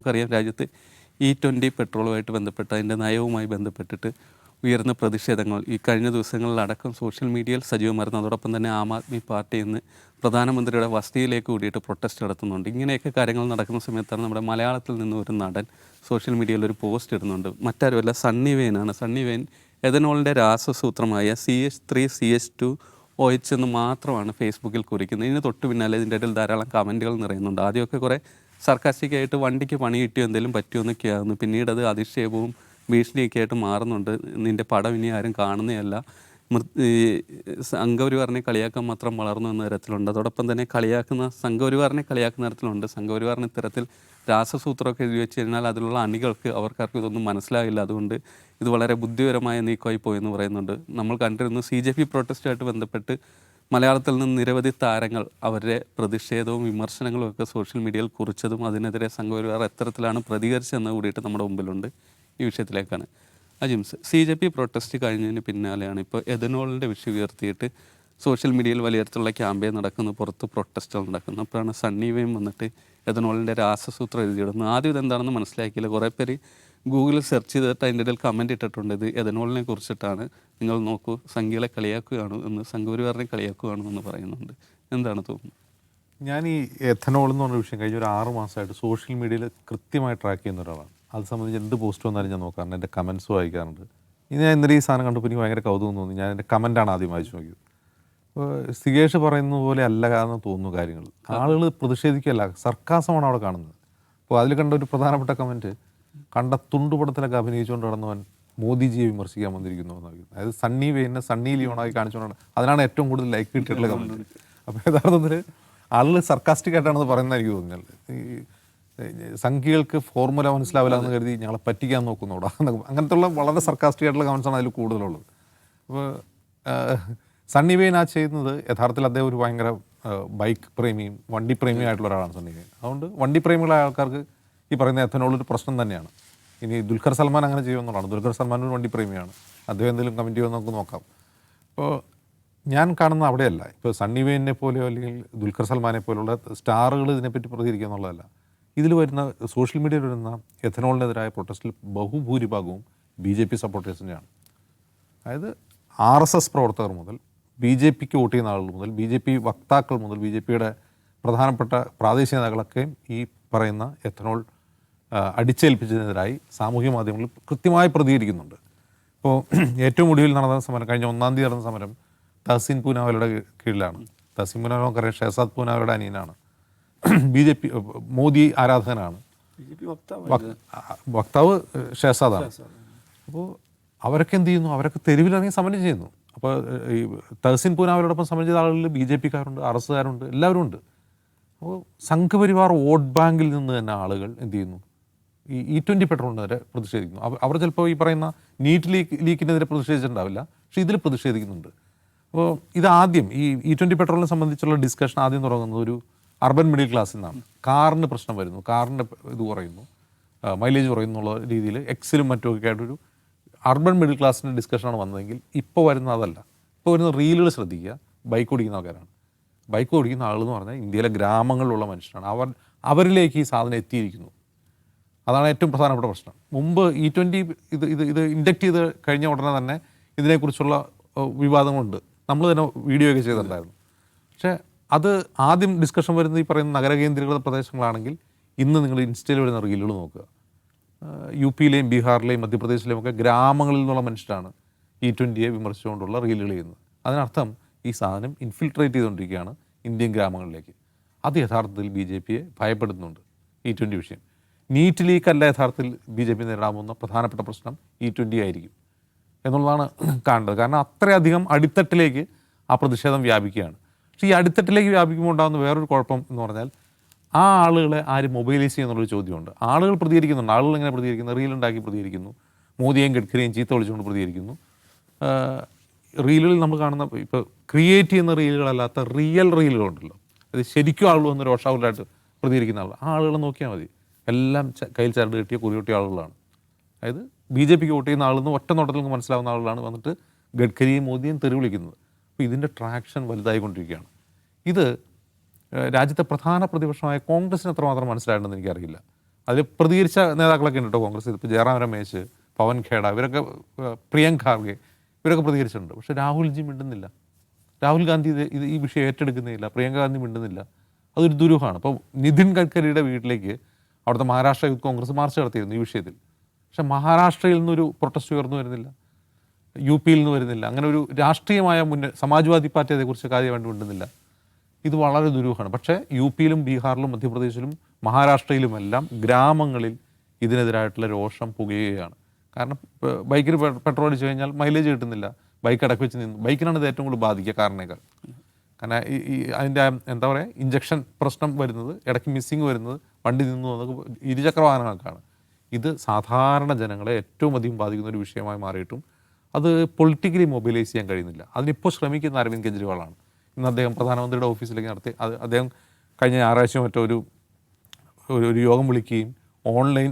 നമുക്കറിയാം രാജ്യത്ത് E20 പെട്രോളുമായിട്ട് ബന്ധപ്പെട്ട് അതിൻ്റെ നയവുമായി ബന്ധപ്പെട്ടിട്ട് ഉയർന്ന പ്രതിഷേധങ്ങൾ ഈ കഴിഞ്ഞ ദിവസങ്ങളിലടക്കം സോഷ്യൽ മീഡിയയിൽ സജീവമായിരുന്നു. അതോടൊപ്പം തന്നെ ആം ആദ്മി പാർട്ടി ഇന്ന് പ്രധാനമന്ത്രിയുടെ വസതിയിലേക്ക് കൂടിയിട്ട് പ്രൊട്ടസ്റ്റ് നടത്തുന്നുണ്ട്. ഇങ്ങനെയൊക്കെ കാര്യങ്ങൾ നടക്കുന്ന സമയത്താണ് നമ്മുടെ മലയാളത്തിൽ നിന്ന് ഒരു നടൻ സോഷ്യൽ മീഡിയയിൽ ഒരു പോസ്റ്റ് ഇടുന്നുണ്ട്. മറ്റാരുമല്ല, സണ്ണി വെയിനാണ്. സണ്ണി വെയിൻ എഥനോളിൻ്റെ രാസസൂത്രമായ CH3CH2OH എന്ന് മാത്രമാണ് ഫേസ്ബുക്കിൽ കുറിക്കുന്നത്. ഇതിന് തൊട്ട് പിന്നാലെ ഇതിൻ്റെ ഇടയിൽ ധാരാളം കമൻറ്റുകൾ നിറയുന്നുണ്ട്. ആദ്യമൊക്കെ കുറേ സർക്കാസ്റ്റിക്കായിട്ട് വണ്ടിക്ക് പണി കിട്ടിയോ എന്തെങ്കിലും പറ്റുമോ എന്നൊക്കെയായിരുന്നു. പിന്നീട് അത് അധിക്ഷേപവും ഭീഷണിയൊക്കെ ആയിട്ട് മാറുന്നുണ്ട്. നിൻ്റെ പടം ഇനി ആരും കാണുന്നതല്ല, സംഘപരിവാറിനെ കളിയാക്കാൻ മാത്രം വളർന്നു എന്ന തരത്തിലുണ്ട്. അതോടൊപ്പം തന്നെ സംഘപരിവാറിനെ കളിയാക്കുന്ന തരത്തിലുണ്ട്. സംഘപരിവാറിന് ഇത്തരത്തിൽ രാസസൂത്രമൊക്കെ എഴുതി വെച്ച് കഴിഞ്ഞാൽ അതിലുള്ള അണികൾക്ക് അവർക്കാർക്കും ഇതൊന്നും മനസ്സിലാകില്ല. അതുകൊണ്ട് ഇത് വളരെ ബുദ്ധിപരമായ നീക്കമായി പോയെന്ന് പറയുന്നുണ്ട്. നമ്മൾ കണ്ടിരുന്നു CJP പ്രൊട്ടസ്റ്റുമായിട്ട് ബന്ധപ്പെട്ട് മലയാളത്തിൽ നിന്ന് നിരവധി താരങ്ങൾ അവരുടെ പ്രതിഷേധവും വിമർശനങ്ങളും ഒക്കെ സോഷ്യൽ മീഡിയയിൽ കുറിച്ചതും അതിനെതിരെ സംഘപരിവാർ എത്തരത്തിലാണ് പ്രതികരിച്ചതെന്ന് കൂടിയിട്ട് നമ്മുടെ മുമ്പിലുണ്ട്. ഈ വിഷയത്തിലേക്കാണ് അജിംസ്. CJP പ്രൊട്ടസ്റ്റ് കഴിഞ്ഞതിന് പിന്നാലെയാണ് ഇപ്പോൾ എഥനോളിൻ്റെ വിഷയം ഉയർത്തിയിട്ട് സോഷ്യൽ മീഡിയയിൽ വലിയ തരത്തിലുള്ള ക്യാമ്പയിൻ നടക്കുന്നു, പുറത്ത് പ്രൊട്ടസ്റ്റുകൾ നടക്കുന്നു. അപ്പോഴാണ് സണ്ണി വെയിൻ വന്നിട്ട് എഥനോളിൻ്റെ രാസസൂത്രം എഴുതിയിടുന്നു. ആദ്യം ഇതെന്താണെന്ന് മനസ്സിലാക്കിയില്ല. കുറേ പേര് ഗൂഗിളിൽ സെർച്ച് ചെയ്തിട്ട് അതിൻ്റെ ഇടയിൽ കമൻറ്റ് ഇട്ടിട്ടുണ്ട്, ഇത് എഥനോളിനെ കുറിച്ചിട്ടാണ്, നിങ്ങൾ നോക്കൂ, സംഘികളെ കളിയാക്കുകയാണ് എന്ന്, സംഘപരിവാറിനെ കളിയാക്കുകയാണ് എന്ന് പറയുന്നുണ്ട്. എന്താണ് തോന്നുന്നത്? ഞാൻ ഈ എഥനോൾ എന്ന് പറഞ്ഞ വിഷയം കഴിഞ്ഞ ഒരു 6 മാസമായിട്ട് സോഷ്യൽ മീഡിയയിൽ കൃത്യമായി ട്രാക്ക് ചെയ്യുന്ന ഒരാളാണ്. അത് സംബന്ധിച്ച് എന്ത് പോസ്റ്റ് വന്നാലും ഞാൻ നോക്കാറുണ്ട്, എൻ്റെ കമൻസ് വായിക്കാറുണ്ട്. ഞാൻ ഇന്നലെ ഈ സാധനം കണ്ടപ്പോൾ എനിക്ക് ഭയങ്കര കൗതുകം തോന്നി. ഞാൻ എൻ്റെ കമൻറ്റാണ് ആദ്യം വായിച്ചു നോക്കിയത്. അപ്പോൾ സികേഷ് പറയുന്ന പോലെ അല്ല എന്ന് തോന്നുന്നു കാര്യങ്ങൾ. ആളുകൾ പ്രതിഷേധിക്കുകയല്ല, സർക്കാസമാണ് അവിടെ കാണുന്നത്. അപ്പോൾ അതിൽ കണ്ട ഒരു പ്രധാനപ്പെട്ട കമൻറ്റ്, കണ്ട തുണ്ടുപടത്തിലൊക്കെ അഭിനയിച്ചുകൊണ്ട് നടന്നവൻ മോദിജിയെ വിമർശിക്കാൻ വന്നിരിക്കുന്നു എന്നാണ്. അതായത് സണ്ണി വെയിനെ സണ്ണി ലിയോണായി കാണിച്ചുകൊണ്ടാണ്. അതിനാണ് ഏറ്റവും കൂടുതൽ ലൈക്ക് കിട്ടിയിട്ടുള്ള കമൻറ്റ്. അപ്പോൾ യഥാർത്ഥത്തിൽ ആളുകൾ സർക്കാസ്റ്റിക് ആയിട്ടാണെന്ന് പറയുന്നത് എനിക്ക് തോന്നിയാൽ. ഈ സംഖ്യകൾക്ക് ഫോർമുല മനസ്സിലാവില്ല എന്ന് കരുതി ഞങ്ങളെ പറ്റിക്കാൻ നോക്കുന്നോടാ അങ്ങനത്തുള്ള വളരെ സർക്കാസ്റ്റിക് ആയിട്ടുള്ള കമൻസാണ് അതിൽ കൂടുതലുള്ളത്. അപ്പോൾ സണ്ണി വെയിൻ ആ ചെയ്യുന്നത് യഥാർത്ഥത്തിൽ അദ്ദേഹം ഒരു ഭയങ്കര ബൈക്ക് പ്രേമിയും വണ്ടി പ്രേമിയും ആയിട്ടുള്ള ഒരാളാണ് സണ്ണി വെയിൻ. അതുകൊണ്ട് വണ്ടി പ്രേമികളായ ആൾക്കാർക്ക് ഈ പറയുന്ന എഥനോളൊരു പ്രശ്നം തന്നെയാണ്. ഇനി ദുൽഖർ സൽമാൻ അങ്ങനെ ചെയ്യുമെന്നുള്ളതാണ്. ദുൽഖർ സൽമാൻ ഒരു വണ്ടി പ്രേമിയാണ്. അദ്ദേഹം എന്തെങ്കിലും കമൻറ്റ് ചെയ്യുമെന്ന് നമുക്ക് നോക്കാം. ഇപ്പോൾ ഞാൻ കാണുന്നത് അവിടെയല്ല. ഇപ്പോൾ സണ്ണി വെയിനെ പോലെയോ അല്ലെങ്കിൽ ദുൽഖർ സൽമാനെ പോലെയുള്ള സ്റ്റാറുകൾ ഇതിനെപ്പറ്റി പ്രതികരിക്കുക എന്നുള്ളതല്ല. ഇതിൽ വരുന്ന സോഷ്യൽ മീഡിയയിൽ വരുന്ന എഥനോളിനെതിരായ പ്രൊട്ടസ്റ്റിൽ ബഹുഭൂരിഭാഗവും BJP സപ്പോർട്ടേഴ്സിൻ്റെയാണ്. അതായത് RSS പ്രവർത്തകർ മുതൽ BJPക്ക് വോട്ട് ചെയ്യുന്ന ആളുകൾ മുതൽ BJP വക്താക്കൾ മുതൽ BJPയുടെ പ്രധാനപ്പെട്ട പ്രാദേശിക നേതാക്കളൊക്കെ ഈ പറയുന്ന എഥനോൾ അടിച്ചേൽപ്പിച്ചതിനെതിരായി സാമൂഹ്യ മാധ്യമങ്ങളിൽ കൃത്യമായി പ്രതികരിക്കുന്നുണ്ട്. ഇപ്പോൾ ഏറ്റവും ഒടുവിൽ നടന്ന സമരം, കഴിഞ്ഞ 1-ാം തീയതി നടന്ന സമരം തഹസീൻ പൂനാവലയുടെ കീഴിലാണ്. തഹസീൻ പൂനാവല നമുക്കറിയാം ഷഹസാദ് പൂനാവലയുടെ അനിയനാണ്. BJP മോദി ആരാധകനാണ്. വക്താവ് ഷഹസാദാണ്. അപ്പോൾ അവരൊക്കെ എന്ത് ചെയ്യുന്നു? അവരൊക്കെ തെരുവിലിറങ്ങി സമരം ചെയ്യുന്നു. അപ്പോൾ ഈ തഹസീൻ പൂനാവലോടൊപ്പം സമരം ചെയ്ത ആളുകളിൽ BJPക്കാരുണ്ട്, RSകാരുണ്ട്, എല്ലാവരും ഉണ്ട്. അപ്പോൾ സംഘപരിവാർ വോട്ട് ബാങ്കിൽ നിന്ന് തന്നെ ആളുകൾ എന്ത് ചെയ്യുന്നു? ഈ E20 പെട്രോളിനെതിരെ പ്രതിഷേധിക്കുന്നു. അവർ ചിലപ്പോൾ ഈ പറയുന്ന നീറ്റ് ലീക്കിനെതിരെ പ്രതിഷേധിച്ചിട്ടുണ്ടാവില്ല, പക്ഷേ ഇതിൽ പ്രതിഷേധിക്കുന്നുണ്ട്. അപ്പോൾ ഇതാദ്യം ഈ E20 പെട്രോളിനെ സംബന്ധിച്ചുള്ള ഡിസ്കഷൻ ആദ്യം തുടങ്ങുന്നത് ഒരു അർബൻ മിഡിൽ ക്ലാസ്സിൽ നിന്നാണ്. കാറിന് പ്രശ്നം വരുന്നു, കാറിൻ്റെ ഇത് കുറയുന്നു, മൈലേജ് കുറയുന്നു എന്നുള്ള രീതിയിൽ എക്സിലും മറ്റുമൊക്കെ ആയിട്ടൊരു അർബൻ മിഡിൽ ക്ലാസ്സിൻ്റെ ഡിസ്കഷനാണ് വന്നതെങ്കിൽ ഇപ്പോൾ വരുന്ന അതല്ല. ഇപ്പോൾ വരുന്ന റീലുകൾ ശ്രദ്ധിക്കുക. ബൈക്ക് ഓടിക്കുന്ന ആൾക്കാരാണ്. ബൈക്ക് ഓടിക്കുന്ന ആളെന്ന് പറഞ്ഞാൽ ഇന്ത്യയിലെ ഗ്രാമങ്ങളിലുള്ള മനുഷ്യരാണ്. അവരിലേക്ക് ഈ സാധനം എത്തിയിരിക്കുന്നു. അതാണ് ഏറ്റവും പ്രധാനപ്പെട്ട പ്രശ്നം. മുമ്പ് E20 ഇത് ഇൻഡക്റ്റ് ചെയ്ത് കഴിഞ്ഞ ഉടനെ തന്നെ ഇതിനെക്കുറിച്ചുള്ള വിവാദങ്ങളുണ്ട്. നമ്മൾ തന്നെ വീഡിയോ ഒക്കെ ചെയ്തിട്ടുണ്ടായിരുന്നു. പക്ഷേ അത് ആദ്യം ഡിസ്കഷൻ വരുന്നത് ഈ പറയുന്ന നഗരകേന്ദ്രീകൃത പ്രദേശങ്ങളാണെങ്കിൽ ഇന്ന് നിങ്ങൾ ഇൻസ്റ്റയിൽ വരുന്ന റീലുകൾ നോക്കുക. UPയിലെയും ബീഹാറിലെയും മധ്യപ്രദേശിലെയും ഒക്കെ ഗ്രാമങ്ങളിൽ നിന്നുള്ള മനുഷ്യരാണ് E20യെ വിമർശിച്ചുകൊണ്ടുള്ള റീലുകൾ ചെയ്യുന്നത്. അതിനർത്ഥം ഈ സാധനം ഇൻഫിൽട്രേറ്റ് ചെയ്തുകൊണ്ടിരിക്കുകയാണ് ഇന്ത്യൻ ഗ്രാമങ്ങളിലേക്ക്. അത് യഥാർത്ഥത്തിൽ BJPയെ ഭയപ്പെടുന്നുണ്ട്. E20 വിഷയം നീറ്റ് ലീക്കല്ല യഥാർത്ഥത്തിൽ BJP നേരിടാവുന്ന പ്രധാനപ്പെട്ട പ്രശ്നം E20 ആയിരിക്കും എന്നുള്ളതാണ് കാണേണ്ടത്. കാരണം അത്രയധികം അടിത്തട്ടിലേക്ക് ആ പ്രതിഷേധം വ്യാപിക്കുകയാണ്. പക്ഷേ ഈ അടിത്തട്ടിലേക്ക് വ്യാപിക്കുമ്പോൾ ഉണ്ടാകുന്ന വേറൊരു കുഴപ്പം എന്ന് പറഞ്ഞാൽ ആ ആളുകളെ ആര് മൊബൈലൈസ് ചെയ്യുന്നുള്ളൊരു ചോദ്യമുണ്ട്. ആളുകൾ പ്രതികരിക്കുന്നുണ്ട്. ആളുകൾ എങ്ങനെ പ്രതികരിക്കുന്നു? റീലുണ്ടാക്കി പ്രതികരിക്കുന്നു, മോദിയെയും ഗഡ്കരിയെയും ചീത്ത വിളിച്ചുകൊണ്ട് പ്രതികരിക്കുന്നു. റീലുകളിൽ നമ്മൾ കാണുന്ന ഇപ്പോൾ ക്രിയേറ്റ് ചെയ്യുന്ന റീലുകളല്ലാത്ത റിയൽ റീലുകളുണ്ടല്ലോ, അത് ശരിക്കും ആളുകൾ വന്ന് രോഷാവുലായിട്ട് പ്രതികരിക്കുന്ന ആളുകൾ, ആ ആളുകളെ നോക്കിയാൽ മതി. എല്ലാം കയ്യിൽ ചരട് കിട്ടിയ കുറിയൊട്ടിയ ആളുകളാണ്. അതായത് BJPക്ക് വോട്ട് ചെയ്യുന്ന ആളെന്ന് ഒറ്റ നോട്ടത്തിൽ നമുക്ക് മനസ്സിലാവുന്ന ആളുകളാണ് വന്നിട്ട് ഗഡ്കരിയും മോദിയും തെറി വിളിക്കുന്നത്. അപ്പോൾ ഇതിൻ്റെ ട്രാക്ഷൻ വലുതായിക്കൊണ്ടിരിക്കുകയാണ്. ഇത് രാജ്യത്തെ പ്രധാന പ്രതിപക്ഷമായ കോൺഗ്രസിന് എത്രമാത്രം മനസ്സിലായിട്ടുണ്ടെന്ന് എനിക്കറിയില്ല. അതിൽ പ്രതികരിച്ച നേതാക്കളൊക്കെ ഉണ്ട് കേട്ടോ കോൺഗ്രസ്. ഇപ്പോൾ ജയറാം രമേശ്, പവൻ ഖേഡ, ഇവരൊക്കെ, പ്രിയങ്ക് ഖാർഗെ, ഇവരൊക്കെ പ്രതികരിച്ചിട്ടുണ്ട്. പക്ഷേ രാഹുൽജി മിണ്ടുന്നില്ല. രാഹുൽ ഗാന്ധി ഇത് ഈ വിഷയം ഏറ്റെടുക്കുന്നില്ല. പ്രിയങ്ക ഗാന്ധി മിണ്ടുന്നില്ല. അതൊരു ദുരൂഹമാണ്. അപ്പോൾ നിതിൻ ഗഡ്കരിയുടെ വീട്ടിലേക്ക് അവിടുത്തെ മഹാരാഷ്ട്ര യൂത്ത് കോൺഗ്രസ് മാർച്ച് നടത്തിയിരുന്നു ഈ വിഷയത്തിൽ. പക്ഷേ മഹാരാഷ്ട്രയിൽ നിന്നൊരു പ്രൊട്ടസ്റ്റ് ഉയർന്നു വരുന്നില്ല, യു പിയിൽ നിന്ന് വരുന്നില്ല. അങ്ങനെ ഒരു രാഷ്ട്രീയമായ സമാജ്വാദി പാർട്ടി അതേക്കുറിച്ച് കാര്യമായിട്ട് മിണ്ടുന്നില്ല. ഇത് വളരെ ദുരൂഹമാണ്. പക്ഷേ യു പിയിലും ബീഹാറിലും മധ്യപ്രദേശിലും മഹാരാഷ്ട്രയിലുമെല്ലാം ഗ്രാമങ്ങളിൽ ഇതിനെതിരായിട്ടുള്ള രോഷം പുകയുകയാണ്. കാരണം ബൈക്കിന് പെട്രോൾ അടിച്ചു കഴിഞ്ഞാൽ മൈലേജ് കിട്ടുന്നില്ല, ബൈക്ക് അടക്കി വെച്ച് നിന്നു. ബൈക്കിനാണ് ഇത് ഏറ്റവും കൂടുതൽ ബാധിക്കുക കാറിനേക്കാൾ. കാരണം അതിൻ്റെ എന്താ പറയുക, ഇഞ്ചക്ഷൻ പ്രശ്നം വരുന്നത്, ഇടയ്ക്ക് മിസ്സിങ് വരുന്നത്, വണ്ടി നിന്നു എന്നൊക്കെ ഇരുചക്ര വാഹനങ്ങൾക്കാണ്. ഇത് സാധാരണ ജനങ്ങളെ ഏറ്റവും അധികം ബാധിക്കുന്ന ഒരു വിഷയമായി മാറിയിട്ടും അത് പൊളിറ്റിക്കലി മൊബിലൈസ് ചെയ്യാൻ കഴിയുന്നില്ല. അതിനിപ്പോൾ ശ്രമിക്കുന്ന അരവിന്ദ് കെജ്രിവാളാണ്. ഇന്ന് അദ്ദേഹം പ്രധാനമന്ത്രിയുടെ ഓഫീസിലേക്ക് നടത്തി അദ്ദേഹം കഴിഞ്ഞ ഞായറാഴ്ച മറ്റോ ഒരു യോഗം വിളിക്കുകയും ഓൺലൈൻ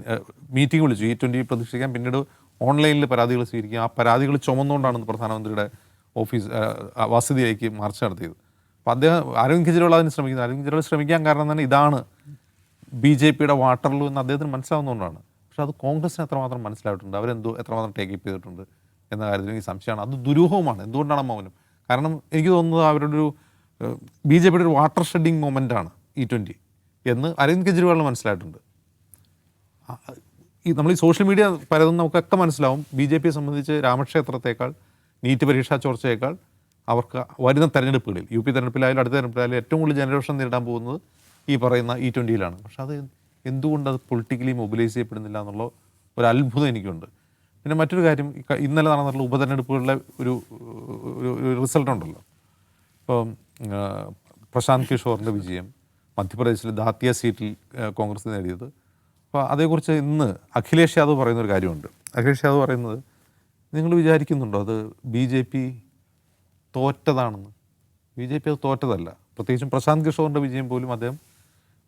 മീറ്റിംഗ് വിളിച്ചു E20 പ്രതീക്ഷിക്കാൻ. പിന്നീട് ഓൺലൈനിൽ പരാതികൾ സ്വീകരിക്കുക. ആ പരാതികൾ ചുമന്നുകൊണ്ടാണ് പ്രധാനമന്ത്രിയുടെ ഓഫീസ് വസതിയിലേക്ക് മാർച്ച് നടത്തിയത്. അപ്പോൾ അരവിന്ദ് കെജ്രിവാൾ അതിന് ശ്രമിക്കുന്നത്. അരവിന്ദ് കെജ്രിവാൾ ശ്രമിക്കാൻ കാരണം തന്നെ ഇതാണ് BJPയുടെ വാട്ടർലൂ എന്ന് അദ്ദേഹത്തിന് മനസ്സിലാവുന്നതുകൊണ്ടാണ്. പക്ഷേ അത് കോൺഗ്രസിന് എത്രമാത്രം മനസ്സിലായിട്ടുണ്ട്, എത്രമാത്രം ടേക്കപ്പ് ചെയ്തിട്ടുണ്ട് എന്ന കാര്യത്തിൽ എനിക്ക് സംശയമാണ്. അത് ദുരൂഹവുമാണ്. എന്തുകൊണ്ടാണ് മൗനം? കാരണം എനിക്ക് തോന്നുന്നത് അവരുടെ ഒരു BJPയുടെ ഒരു വാട്ടർ ഷെഡിങ് മൊമെൻ്റാണ് E20 എന്ന് അരവിന്ദ് കെജ്രിവാളിന് മനസ്സിലായിട്ടുണ്ട്. നമ്മൾ ഈ സോഷ്യൽ മീഡിയ പരതുന്ന നമുക്കൊക്കെ മനസ്സിലാവും, BJPയെ സംബന്ധിച്ച് രാമക്ഷേത്രത്തേക്കാൾ, നീറ്റ് പരീക്ഷാ ചോർച്ചയേക്കാൾ അവർക്ക് വരുന്ന തെരഞ്ഞെടുപ്പുകളിൽ, UP തെരഞ്ഞെടുപ്പിലായാലും അടുത്ത തെരഞ്ഞെടുപ്പിലായാലും ഏറ്റവും കൂടുതൽ ജനരോഷം നേരിടാൻ പോകുന്നത് ഈ പറയുന്ന E20യിലാണ്. പക്ഷെ അത് എന്തുകൊണ്ട് പൊളിറ്റിക്കലി മൊബിലൈസ് ചെയ്യപ്പെടുന്നില്ല എന്നുള്ള ഒരു അത്ഭുതം എനിക്കുണ്ട്. പിന്നെ മറ്റൊരു കാര്യം, ഇന്നലെ നടന്നിട്ടുള്ള ഉപതെരഞ്ഞെടുപ്പുകളിലെ ഒരു റിസൾട്ട് ഉണ്ടല്ലോ. ഇപ്പോൾ പ്രശാന്ത് കിഷോറിൻ്റെ വിജയം, മധ്യപ്രദേശിൽ ദാത്തിയ സീറ്റിൽ കോൺഗ്രസ് നേടിയത്. അപ്പോൾ അതേക്കുറിച്ച് ഇന്ന് അഖിലേഷ് യാദവ് പറയുന്നൊരു കാര്യമുണ്ട്. അഖിലേഷ് യാദവ് പറയുന്നത്, നിങ്ങൾ വിചാരിക്കുന്നുണ്ടോ അത് BJP തോറ്റതാണെന്ന്? BJP അത് തോറ്റതല്ല. പ്രത്യേകിച്ചും പ്രശാന്ത് കിഷോറിൻ്റെ വിജയം പോലും അദ്ദേഹം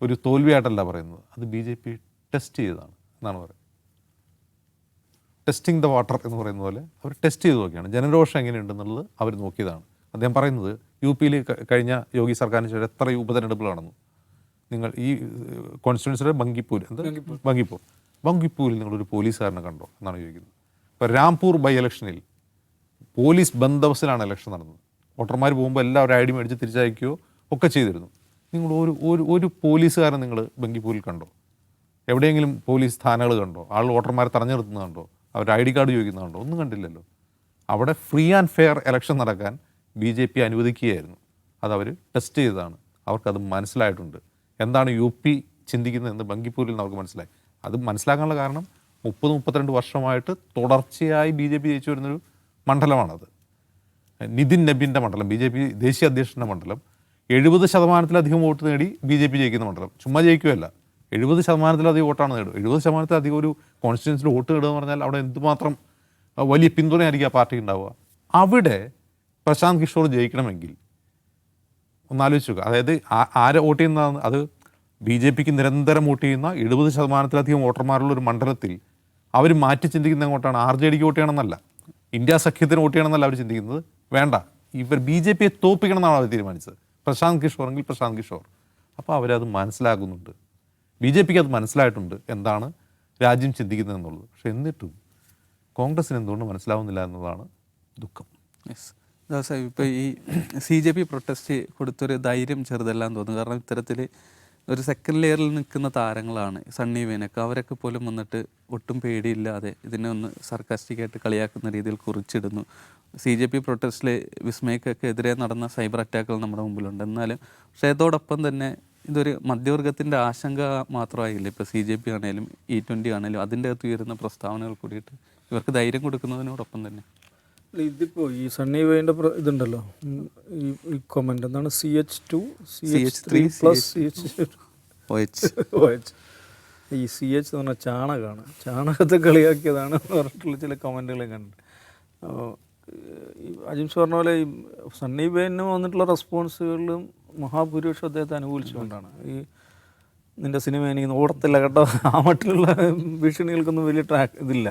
ഒരു തോൽവിയായിട്ടല്ല പറയുന്നത്. അത് BJP ടെസ്റ്റ് ചെയ്തതാണ് എന്നാണ് പറയുന്നത്. ടെസ്റ്റിംഗ് ദ വാട്ടർ എന്ന് പറയുന്ന പോലെ അവർ ടെസ്റ്റ് ചെയ്ത് നോക്കിയാണ്, ജനരോഷം എങ്ങനെയുണ്ടെന്നുള്ളത് അവർ നോക്കിയതാണ്. അദ്ദേഹം പറയുന്നത്, UP കഴിഞ്ഞ യോഗി സർക്കാരിന് ശേഷം എത്ര ഉപതെരഞ്ഞെടുപ്പുകൾ നടന്നു? നിങ്ങൾ ഈ കോൺസ്റ്റിറ്റ്യുവൻസിയുടെ ബങ്കിപ്പൂരിൽ നിങ്ങളൊരു പോലീസുകാരനെ കണ്ടോ എന്നാണ് ചോദിക്കുന്നത്. ഇപ്പോൾ രാംപൂർ ബൈ ഇലക്ഷനിൽ പോലീസ് ബന്ദോബസ്തിലാണ് ഇലക്ഷൻ നടന്നത്. വോട്ടർമാർ പോകുമ്പോൾ എല്ലാവരും ID മേടിച്ച് തിരിച്ചയക്കുകയോ ഒക്കെ ചെയ്തിരുന്നു. നിങ്ങൾ ഒരു പോലീസുകാരൻ നിങ്ങൾ ബങ്കിപ്പൂരിൽ കണ്ടോ? എവിടെയെങ്കിലും പോലീസ് സ്ഥാനങ്ങൾ കണ്ടോ? വോട്ടർമാരെ തടഞ്ഞു നിർത്തുന്നത് കണ്ടോ? അവർ ID കാർഡ് ചോദിക്കുന്നത് കണ്ടോ? ഒന്നും കണ്ടില്ലല്ലോ. അവിടെ ഫ്രീ ആൻഡ് ഫെയർ ഇലക്ഷൻ നടക്കാൻ BJP അനുവദിക്കുകയായിരുന്നു. അതവർ ടെസ്റ്റ് ചെയ്തതാണ്. അവർക്കത് മനസ്സിലായിട്ടുണ്ട്. എന്താണ് UP ചിന്തിക്കുന്നതെന്ന് ബങ്കിപ്പൂരിൽ നിന്ന് അവർക്ക് മനസ്സിലായി. അത് മനസ്സിലാക്കാനുള്ള കാരണം 30-32 വർഷമായിട്ട് തുടർച്ചയായി BJP ജയിച്ചു വരുന്നൊരു മണ്ഡലമാണത്. നിതിൻ നബീൻ്റെ മണ്ഡലം, BJP ദേശീയ അധ്യക്ഷൻ്റെ മണ്ഡലം, 70% വോട്ട് നേടി BJP ജയിക്കുന്ന മണ്ഡലം. ചുമ്മാ ജയിക്കുകയല്ല, 70% വോട്ടാണ് നേടുക. 70% ഒരു കോൺസ്റ്റിറ്റ്യുവൻസിൽ വോട്ട് നേടുക എന്ന് പറഞ്ഞാൽ അവിടെ എന്തുമാത്രം വലിയ പിന്തുണയായിരിക്കും ആ പാർട്ടി ഉണ്ടാവുക. അവിടെ പ്രശാന്ത് കിഷോർ ജയിക്കണമെങ്കിൽ ഒന്നാലോചിച്ച് നോക്കുക. അതായത് ആരെ വോട്ട് ചെയ്യുന്നതാണ് അത്? BJPക്ക് നിരന്തരം വോട്ട് ചെയ്യുന്ന 70%-ലധികം വോട്ടർമാരുള്ള ഒരു മണ്ഡലത്തിൽ അവർ മാറ്റി ചിന്തിക്കുന്നത് എങ്ങോട്ടാണ്? RJDക്ക് വോട്ട് ചെയ്യണമെന്നല്ല, ഇന്ത്യ സഖ്യത്തിന് വോട്ട് ചെയ്യണമെന്നല്ല അവർ ചിന്തിക്കുന്നത്. വേണ്ട, BJPയെ തോപ്പിക്കണം എന്നാണ് അവർ തീരുമാനിച്ചത്. പ്രശാന്ത് കിഷോർ എങ്കിൽ പ്രശാന്ത് കിഷോർ. അപ്പോൾ അവരത് മനസ്സിലാക്കുന്നുണ്ട്. BJPക്ക് അത് മനസ്സിലായിട്ടുണ്ട് എന്താണ് രാജ്യം ചിന്തിക്കുന്നത് എന്നുള്ളത്. പക്ഷെ എന്നിട്ടും കോൺഗ്രസിന് എന്തുകൊണ്ട് മനസ്സിലാവുന്നില്ല എന്നതാണ് ദുഃഖം. യെസ് ദാസാഹിബ്, ഇപ്പോൾ ഈ CJP പ്രൊട്ടസ്റ്റ് കൊടുത്തൊരു ധൈര്യം ചെറുതല്ലാന്ന് തോന്നുന്നു. കാരണം ഇത്തരത്തിൽ ഒരു സെക്കൻഡ് ലെയറിൽ നിൽക്കുന്ന താരങ്ങളാണ് സണ്ണി വെയിനൊക്കെ. അവരൊക്കെ പോലും വന്നിട്ട് ഒട്ടും പേടിയില്ലാതെ ഇതിനെ ഒന്ന് സർക്കാസ്റ്റിക്കായിട്ട് കളിയാക്കുന്ന രീതിയിൽ കുറിച്ചിടുന്നു. CJP പ്രൊട്ടസ്റ്റിൽ വിസ്മയ്ക്കൊക്കെ എതിരെ നടന്ന സൈബർ അറ്റാക്കുകൾ നമ്മുടെ മുമ്പിലുണ്ട്. എന്നാലും പക്ഷേ അതോടൊപ്പം തന്നെ ഇതൊരു മധ്യവർഗത്തിൻ്റെ ആശങ്ക മാത്രമായില്ല. ഇപ്പോൾ CJP ആണെങ്കിലും E20 ആണെങ്കിലും അതിൻ്റെ അകത്ത് ഉയരുന്ന പ്രസ്താവനകൾ കൂടിയിട്ട് ഇവർക്ക് ധൈര്യം കൊടുക്കുന്നതിനോടൊപ്പം തന്നെ ഇതിപ്പോൾ ഈ സണ്ണി വെയിൻ്റെ ഇതുണ്ടല്ലോ, ഈ കൊമൻ്റ് എന്താണ്, CH2 CH3+CH ഈ CH എന്ന് പറഞ്ഞാൽ ചാണകമാണ്, ചാണകത്തെ കളിയാക്കിയതാണ് എന്ന് പറഞ്ഞിട്ടുള്ള ചില കമൻറ്റുകൾ കണ്ട്. അജിംസ് പറഞ്ഞ പോലെ ഈ സണ്ണി വെയിന് വന്നിട്ടുള്ള റെസ്പോൺസുകളിലും മഹാഭൂരിപക്ഷം അദ്ദേഹത്തെ അനുകൂലിച്ചുകൊണ്ടാണ്. ഈ നിൻ്റെ സിനിമ എനിക്ക് ഓടത്തില്ല കേട്ടോ, ആ മട്ടിലുള്ള ഭീഷണികൾക്കൊന്നും വലിയ ഇതില്ല.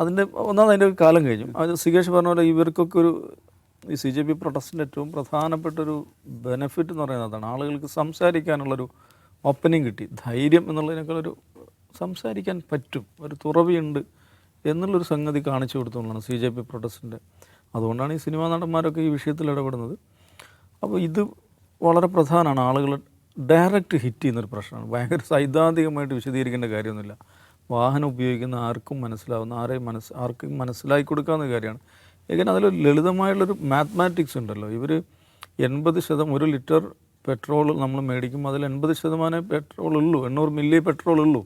അതിൻ്റെ അതിൻ്റെ ഒരു കാലം കഴിഞ്ഞു. അത് സികേഷ് പറഞ്ഞ പോലെ ഇവർക്കൊക്കെ ഈ CJP പ്രൊട്ടസ്റ്റിൻ്റെ ഏറ്റവും പ്രധാനപ്പെട്ടൊരു ബെനിഫിറ്റ് എന്ന് പറയുന്നത് അതാണ്. ആളുകൾക്ക് സംസാരിക്കാനുള്ളൊരു ഓപ്പണിങ് കിട്ടി. ധൈര്യം എന്നുള്ളതിനേക്കാളൊരു സംസാരിക്കാൻ പറ്റും, ഒരു തുറവിയുണ്ട് എന്നുള്ളൊരു സംഗതി കാണിച്ചു കൊടുത്തുകൊണ്ടാണ് CJP പ്രൊട്ടസ്റ്റിൻ്റെ. അതുകൊണ്ടാണ് ഈ സിനിമാ നടന്മാരൊക്കെ ഈ വിഷയത്തിൽ ഇടപെടുന്നത്. അപ്പോൾ ഇത് വളരെ പ്രധാനമാണ്. ആളുകൾ ഡയറക്റ്റ് ഹിറ്റ് ചെയ്യുന്നൊരു പ്രശ്നമാണ്. ഭയങ്കര സൈദ്ധാന്തികമായിട്ട് വിശദീകരിക്കേണ്ട കാര്യമൊന്നുമില്ല. വാഹനം ഉപയോഗിക്കുന്ന ആർക്കും മനസ്സിലാവുന്ന, ആർക്കും മനസ്സിലാക്കി കൊടുക്കാവുന്ന കാര്യമാണ്. എങ്ങനെ അതിലൊരു ലളിതമായുള്ളൊരു മാത്മാറ്റിക്സ് ഉണ്ടല്ലോ. ഇവർ 80% 1 ലിറ്റർ പെട്രോൾ നമ്മൾ മേടിക്കും, അതിൽ 80% പെട്രോൾ ഉള്ളൂ, 800 മില്ലി പെട്രോൾ ഉള്ളൂ.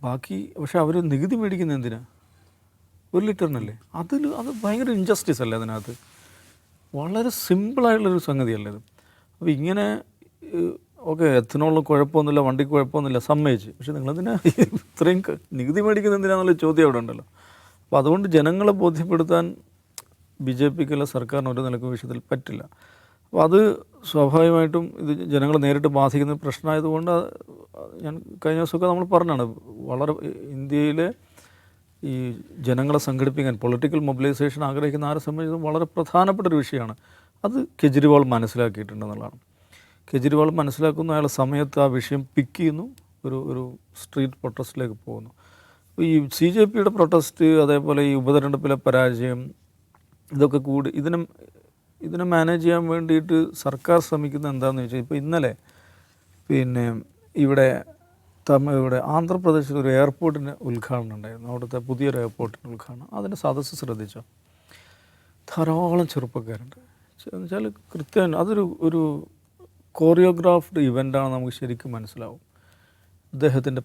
ബാക്കി പക്ഷെ അവർ നികുതി മേടിക്കുന്നത് എന്തിനാ? 1 ലിറ്ററിനല്ലേ. അത് ഭയങ്കര ഇൻജസ്റ്റിസ് അല്ലേ അതിനകത്ത്. വളരെ സിമ്പിളായിട്ടുള്ളൊരു സംഗതിയല്ലേ ഇത്. അപ്പോൾ ഇങ്ങനെ ഓക്കെ, എത്തനോളിന് കുഴപ്പമൊന്നുമില്ല, വണ്ടിക്ക് കുഴപ്പമൊന്നുമില്ല, സമ്മതിച്ച്. പക്ഷെ നിങ്ങളെന്തിനാ ഇത്രയും നികുതി മേടിക്കുന്നത് എന്തിനാന്നുള്ള ചോദ്യം അവിടെ ഉണ്ടല്ലോ. അപ്പോൾ അതുകൊണ്ട് ജനങ്ങളെ ബോധ്യപ്പെടുത്താൻ BJPക്കുള്ള സർക്കാരിന് ഒരു നിലക്കും വിഷയത്തിൽ പറ്റില്ല. അപ്പോൾ അത് സ്വാഭാവികമായിട്ടും ഇത് ജനങ്ങളെ നേരിട്ട് ബാധിക്കുന്ന പ്രശ്നമായതുകൊണ്ട് ഞാൻ കഴിഞ്ഞ ദിവസമൊക്കെ നമ്മൾ പറഞ്ഞാണ്, വളരെ ഇന്ത്യയിലെ ഈ ജനങ്ങളെ സംഘടിപ്പിക്കാൻ പൊളിറ്റിക്കൽ മൊബിലൈസേഷൻ ആഗ്രഹിക്കുന്ന ആരെ സംബന്ധിച്ചും വളരെ പ്രധാനപ്പെട്ട ഒരു വിഷയമാണ്. അത് കെജ്രിവാൾ മനസ്സിലാക്കിയിട്ടുണ്ടെന്നുള്ളതാണ്. കെജ്രിവാൾ മനസ്സിലാക്കുന്ന അയാൾ സമയത്ത് ആ വിഷയം പിക്ക് ചെയ്യുന്നു, ഒരു സ്ട്രീറ്റ് പ്രൊട്ടസ്റ്റിലേക്ക് പോകുന്നു. അപ്പോൾ ഈ CJPയുടെ പ്രൊട്ടസ്റ്റ്, അതേപോലെ ഈ ഉപതെരഞ്ഞെടുപ്പിലെ പരാജയം, ഇതൊക്കെ കൂടി ഇതിനെ മാനേജ് ചെയ്യാൻ വേണ്ടിയിട്ട് സർക്കാർ ശ്രമിക്കുന്നത് എന്താണെന്ന് വെച്ചാൽ, ഇപ്പോൾ ഇന്നലെ പിന്നെ ഇവിടെ ആന്ധ്രാപ്രദേശിൽ ഒരു എയർപോർട്ടിൻ്റെ ഉദ്ഘാടനം ഉണ്ടായിരുന്നു. അവിടുത്തെ പുതിയൊരു എയർപോർട്ടിൻ്റെ ഉദ്ഘാടനം. അതിൻ്റെ സദസ്സ് ശ്രദ്ധിച്ചോ? ധാരാളം ചെറുപ്പക്കാരുണ്ട്. എന്നുവെച്ചാൽ കൃത്യം അതൊരു കോറിയോഗ്രാഫ്ഡ് ഇവൻ്റാണ്, നമുക്ക് ശരിക്കും മനസ്സിലാവും. അദ്ദേഹത്തിൻ്റെ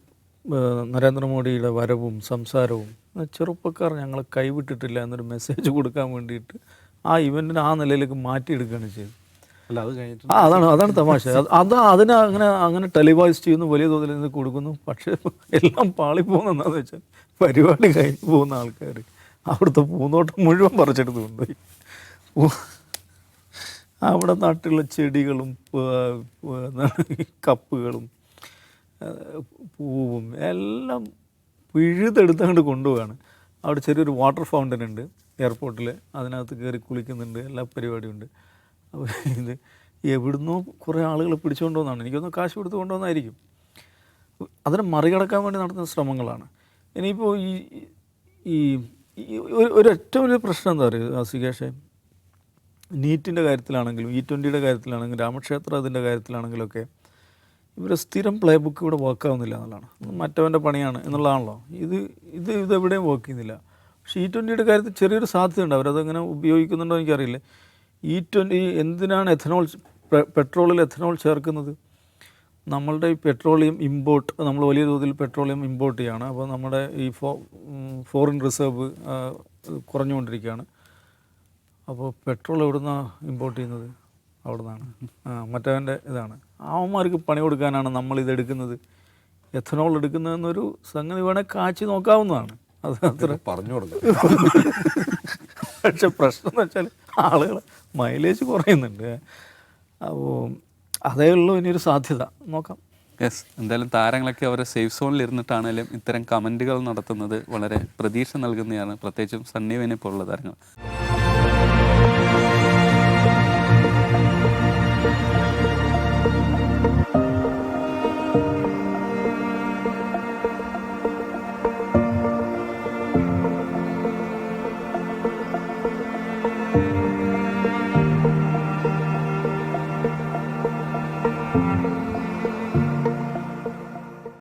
നരേന്ദ്രമോദിയുടെ വരവും സംസാരവും ചെറുപ്പക്കാർ ഞങ്ങളെ കൈവിട്ടിട്ടില്ല എന്നൊരു മെസ്സേജ് കൊടുക്കാൻ വേണ്ടിയിട്ട് ആ ഇവൻറ്റിനെ ആ നിലയിലേക്ക് മാറ്റിയെടുക്കുകയാണ് ചെയ്തത്. അല്ല, അത് കഴിഞ്ഞിട്ട് അതാണ് തമാശ. അതിനെ അങ്ങനെ ടെലിവൈസ് ചെയ്യുന്നു, വലിയ തോതിൽ നിന്ന് കൊടുക്കുന്നു. പക്ഷേ എല്ലാം പാളിപ്പോകുന്ന എന്താണെന്ന് വെച്ചാൽ, പരിപാടി കഴിഞ്ഞ് പോകുന്ന ആൾക്കാർ അവിടുത്തെ പൂന്തോട്ടം മുഴുവൻ പറിച്ചെടുത്ത് കൊണ്ടുപോയി. അവിടെ നാട്ടിലുള്ള ചെടികളും കപ്പുകളും പൂവും എല്ലാം പിഴുതെടുത്തങ്ങോട്ട് കൊണ്ടുപോവാണ്. അവിടെ ചെറിയൊരു വാട്ടർ ഫൗണ്ടൻ ഉണ്ട് എയർപോർട്ടിൽ, അതിനകത്ത് കയറി കുളിക്കുന്നുണ്ട്, എല്ലാ പരിപാടിയുണ്ട്. അപ്പോൾ ഇത് എവിടുന്നോ കുറേ ആളുകൾ പിടിച്ചുകൊണ്ട് വന്നതാണ്. എനിക്കൊന്ന് കാശ് കൊടുത്ത് കൊണ്ടുവന്നായിരിക്കും. അതിനെ മറികടക്കാൻ വേണ്ടി നടത്തുന്ന ശ്രമങ്ങളാണ്. ഇനിയിപ്പോൾ ഈ ഒരു ഏറ്റവും വലിയ പ്രശ്നം എന്താ പറയുക സികേഷേ, നീറ്റിൻ്റെ കാര്യത്തിലാണെങ്കിലും E20യുടെ കാര്യത്തിലാണെങ്കിലും രാമക്ഷേത്ര അതിൻ്റെ കാര്യത്തിലാണെങ്കിലൊക്കെ ഇവർ സ്ഥിരം പ്ലേ ബുക്ക് ഇവിടെ വർക്കാവുന്നില്ല എന്നുള്ളതാണ്. മറ്റവൻ്റെ പണിയാണ് എന്നുള്ളതാണല്ലോ. ഇതെവിടെയും വർക്ക് ചെയ്യുന്നില്ല. പക്ഷേ E20യുടെ കാര്യത്തിൽ ചെറിയൊരു സാധ്യതയുണ്ട്. അവരതെങ്ങനെ ഉപയോഗിക്കുന്നുണ്ടോ എനിക്കറിയില്ല. E20 എന്തിനാണ് പെട്രോളിൽ എഥനോൾ ചേർക്കുന്നത്? നമ്മളുടെ ഈ പെട്രോളിയം ഇമ്പോർട്ട്, നമ്മൾ വലിയ തോതിൽ പെട്രോളിയം ഇമ്പോർട്ട് ചെയ്യുകയാണ്. അപ്പോൾ നമ്മുടെ ഈ ഫോറിൻ റിസർവ് കുറഞ്ഞുകൊണ്ടിരിക്കുകയാണ്. അപ്പോൾ പെട്രോൾ എവിടെ നിന്നാണ് ഇമ്പോർട്ട് ചെയ്യുന്നത്? അവിടെ നിന്നാണ്. മറ്റവൻ്റെ ഇതാണ്. അവന്മാർക്ക് പണി കൊടുക്കാനാണ് നമ്മളിതെടുക്കുന്നത്, എഥനോൾ എടുക്കുന്നതെന്നൊരു സംഗതി വേണേൽ കാച്ചി നോക്കാവുന്നതാണ്. അത് അത്ര പറഞ്ഞു കൊടുക്കാം. പക്ഷെ പ്രശ്നം എന്ന് വെച്ചാൽ ആളുകൾ മൈലേജ് കുറയുന്നുണ്ട്. അപ്പോൾ അതേ ഉള്ളൂ ഇനിയൊരു സാധ്യത. നോക്കാം. യെസ്, എന്തായാലും താരങ്ങളൊക്കെ അവരെ സേഫ് സോണിൽ ഇരുന്നിട്ടാണെങ്കിലും ഇത്തരം കമൻറ്റുകൾ നടത്തുന്നത് വളരെ പ്രതീക്ഷ നൽകുന്നതാണ്, പ്രത്യേകിച്ചും സണ്ണി വെയിനെ പോലുള്ള താരങ്ങൾ.